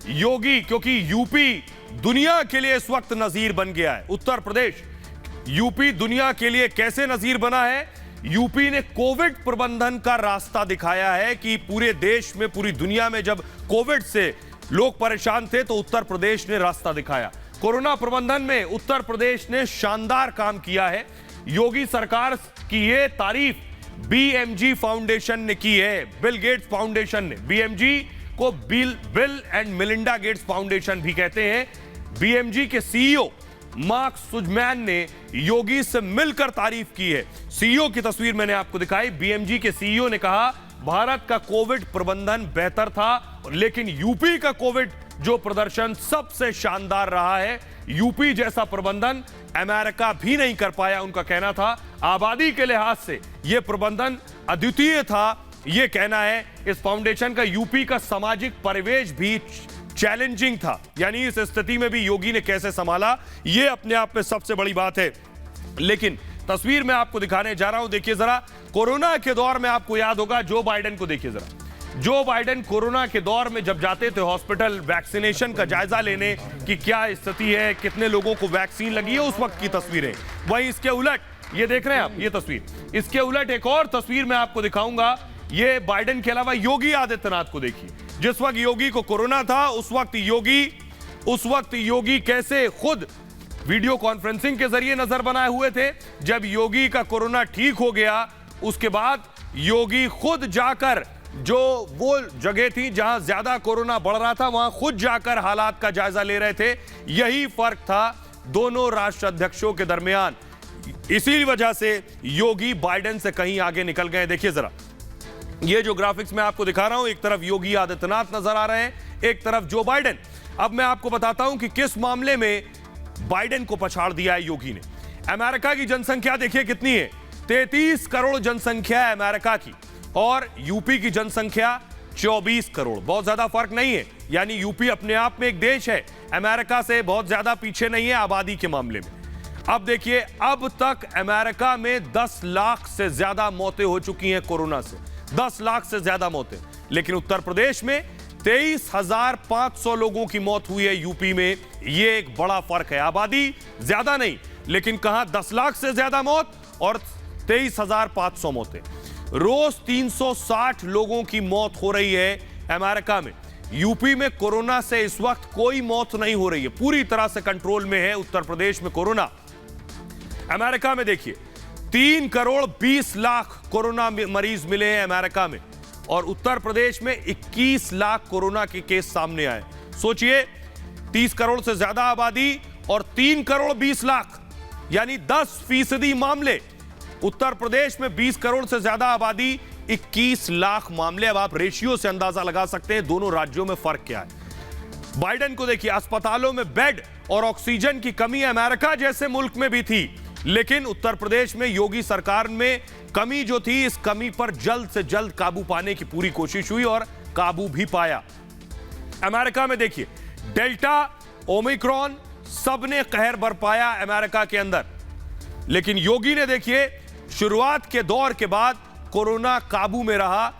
योगी, क्योंकि यूपी दुनिया के लिए इस वक्त नजीर बन गया है। उत्तर प्रदेश, यूपी दुनिया के लिए कैसे नजीर बना है? यूपी ने कोविड प्रबंधन का रास्ता दिखाया है कि पूरे देश में, पूरी दुनिया में जब कोविड से लोग परेशान थे तो उत्तर प्रदेश ने रास्ता दिखाया। कोरोना प्रबंधन में उत्तर प्रदेश ने शानदार काम किया है। योगी सरकार की ये तारीफ BMG फाउंडेशन ने की है। बिल गेट्स फाउंडेशन ने, BMG को bill and Melinda Gates foundation भी कहते हैं। BMG के CEO मार्क सुजमैन ने योगी से मिलकर तारीफ की है। CEO की तस्वीर मैंने आपको दिखाई। BMG के CEO ने कहा भारत का कोविड प्रबंधन बेहतर था, लेकिन यूपी का कोविड जो प्रदर्शन सबसे शानदार रहा है। यूपी जैसा प्रबंधन अमेरिका भी नहीं कर पाया, उनका कहना था। आबादी के लिहाज से यह प्रबंधन अद्वितीय था, यह कहना है इस फाउंडेशन का। यूपी का सामाजिक परिवेश भी चैलेंजिंग था, यानी इस स्थिति में भी योगी ने कैसे संभाला, यह अपने आप में सबसे बड़ी बात है। लेकिन तस्वीर में आपको दिखाने जा रहा हूं, देखिए जरा। कोरोना के दौर में आपको याद होगा जो बाइडेन को देखिए जरा। जो बाइडेन कोरोना के दौर में जब जाते थे हॉस्पिटल वैक्सीनेशन का जायजा लेने कि क्या स्थिति है, कितने लोगों को वैक्सीन लगी है, उस वक्त की तस्वीरें। वहीं इसके उलट ये देख रहे हैं आप, ये तस्वीर। इसके उलट एक और तस्वीर मैं आपको दिखाऊंगा। ये बाइडेन के अलावा योगी आदित्यनाथ को देखिए। जिस वक्त योगी को कोरोना था उस वक्त योगी कैसे खुद वीडियो कॉन्फ्रेंसिंग के जरिए नजर बनाए हुए थे। जब योगी का कोरोना ठीक हो गया उसके बाद योगी खुद जाकर, जो वो जगह थी जहां ज्यादा कोरोना बढ़ रहा था, वहां खुद जाकर हालात का जायजा ले रहे थे। यही फर्क था दोनों राष्ट्राध्यक्षों के दरमियान। इसी वजह से योगी बाइडेन से कहीं आगे निकल गए। देखिए जरा, ये जो ग्राफिक्स मैं आपको दिखा रहा हूं, एक तरफ योगी आदित्यनाथ नजर आ रहे हैं, एक तरफ जो बाइडेन। अब मैं आपको बताता हूं कि किस मामले में बाइडेन को पछाड़ दिया है योगी ने। अमेरिका की जनसंख्या देखिए कितनी है, 33 करोड़ जनसंख्या है अमेरिका की, और यूपी की जनसंख्या 24 करोड़। बहुत ज्यादा फर्क नहीं है, यानी यूपी अपने आप में एक देश है, अमेरिका से बहुत ज्यादा पीछे नहीं है आबादी के मामले में। अब देखिए, अब तक अमेरिका में 10 लाख से ज्यादा मौतें हो चुकी हैं कोरोना से, 10 लाख से ज्यादा मौतें। लेकिन उत्तर प्रदेश में 23,500 लोगों की मौत हुई है यूपी में। यह एक बड़ा फर्क है। आबादी ज्यादा नहीं, लेकिन कहां 10 लाख से ज्यादा मौत और 23,500 मौतें। रोज 360 लोगों की मौत हो रही है अमेरिका में। यूपी में कोरोना से इस वक्त कोई मौत नहीं हो रही है, पूरी तरह से कंट्रोल में है उत्तर प्रदेश में कोरोना। अमेरिका में देखिए 3 करोड़ 20 लाख कोरोना मरीज मिले हैं अमेरिका में, और उत्तर प्रदेश में 21 लाख कोरोना के केस सामने आए। सोचिए 30 करोड़ से ज्यादा आबादी और 3 करोड़ 20 लाख, यानी 10% मामले। उत्तर प्रदेश में 20 करोड़ से ज्यादा आबादी, 21 लाख मामले। अब आप रेशियो से अंदाजा लगा सकते हैं दोनों राज्यों में फर्क क्या है। बाइडेन को देखिए, अस्पतालों में बेड और ऑक्सीजन की कमी अमेरिका जैसे मुल्क में भी थी, लेकिन उत्तर प्रदेश में योगी सरकार में कमी जो थी, इस कमी पर जल्द से जल्द काबू पाने की पूरी कोशिश हुई और काबू भी पाया। अमेरिका में देखिए डेल्टा, ओमिक्रॉन, सबने कहर बरपाया अमेरिका के अंदर, लेकिन योगी ने देखिए शुरुआत के दौर के बाद कोरोना काबू में रहा।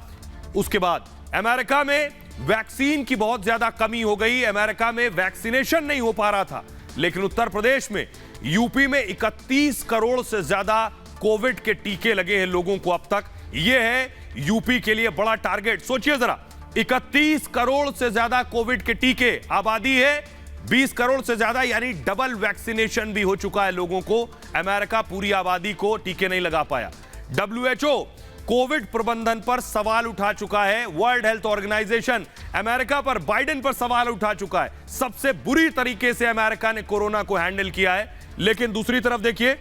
उसके बाद अमेरिका में वैक्सीन की बहुत ज्यादा कमी हो गई, अमेरिका में वैक्सीनेशन नहीं हो पा रहा था, लेकिन उत्तर प्रदेश में, यूपी में 31 करोड़ से ज्यादा कोविड के टीके लगे हैं लोगों को अब तक। यह है यूपी के लिए बड़ा टारगेट। सोचिए जरा, 31 करोड़ से ज्यादा कोविड के टीके, आबादी है 20 करोड़ से ज्यादा, यानी डबल वैक्सीनेशन भी हो चुका है लोगों को। अमेरिका पूरी आबादी को टीके नहीं लगा पाया। WHO कोविड प्रबंधन पर सवाल उठा चुका है। वर्ल्ड हेल्थ ऑर्गेनाइजेशन अमेरिका पर, बाइडेन पर सवाल उठा चुका है। सबसे बुरी तरीके से अमेरिका ने कोरोना को हैंडल किया है। लेकिन दूसरी तरफ देखिए,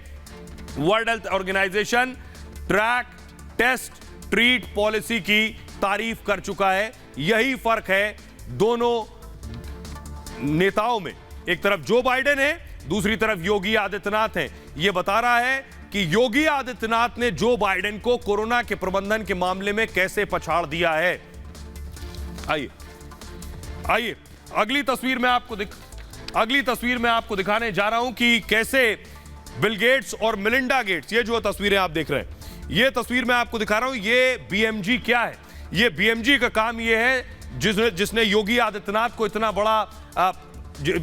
world health organisation track, test, treat policy की तारीफ कर चुका है। यही फर्क है दोनों नेताओं में। एक तरफ जो बाइडेन है, दूसरी तरफ योगी आदित्यनाथ है। यह बता रहा है कि योगी आदित्यनाथ ने जो बाइडेन को कोरोना के प्रबंधन के मामले में कैसे पछाड़ दिया है। आइए अगली तस्वीर में आपको दिखाने जा रहा हूं कि कैसे बिल गेट्स और मिलिंडा गेट्स, ये जो तस्वीरें आप देख रहे हैं, ये तस्वीर मैं आपको दिखा रहा हूं। ये BMG क्या है? ये BMG का काम ये है जिसने योगी आदित्यनाथ को इतना बड़ा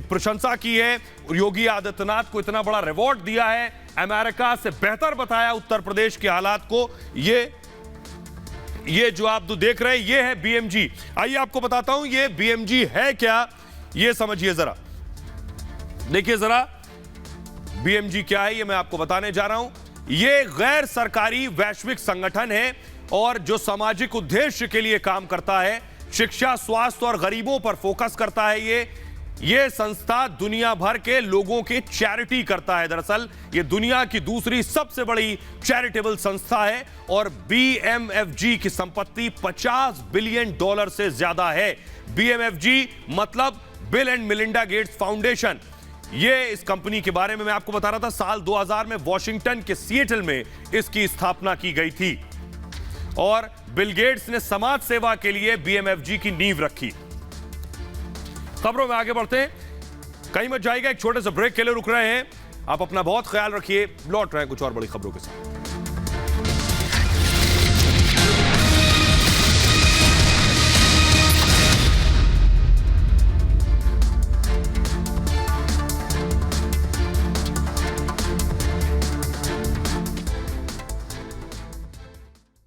प्रशंसा की है, योगी आदित्यनाथ को इतना बड़ा रिवॉर्ड दिया है, अमेरिका से बेहतर बताया उत्तर प्रदेश के हालात को। ये जो आप देख रहे हैं, ये है BMG। आइए आपको बताता हूं ये BMG है क्या, ये समझिए जरा। देखिए जरा BMG क्या है, ये मैं आपको बताने जा रहा हूं। ये गैर सरकारी वैश्विक संगठन है और जो सामाजिक उद्देश्य के लिए काम करता है, शिक्षा, स्वास्थ्य और गरीबों पर फोकस करता है। ये संस्था दुनिया भर के लोगों की चैरिटी करता है। दरअसल ये दुनिया की दूसरी सबसे बड़ी चैरिटेबल संस्था है और BMFG की संपत्ति $50 बिलियन से ज्यादा है। BMFG मतलब bill and Melinda Gates foundation. ये इस कंपनी के बारे में मैं आपको बता रहा था। साल 2000 में वॉशिंगटन के सिएटल में इसकी स्थापना की गई थी और बिल गेट्स ने समाज सेवा के लिए BMFG की नींव रखी। खबरों में आगे बढ़ते हैं, कहीं मत जाइएगा, एक छोटे से ब्रेक के लिए रुक रहे हैं। आप अपना बहुत ख्याल रखिए, लौट रहे हैं कुछ और बड़ी खबरों के साथ।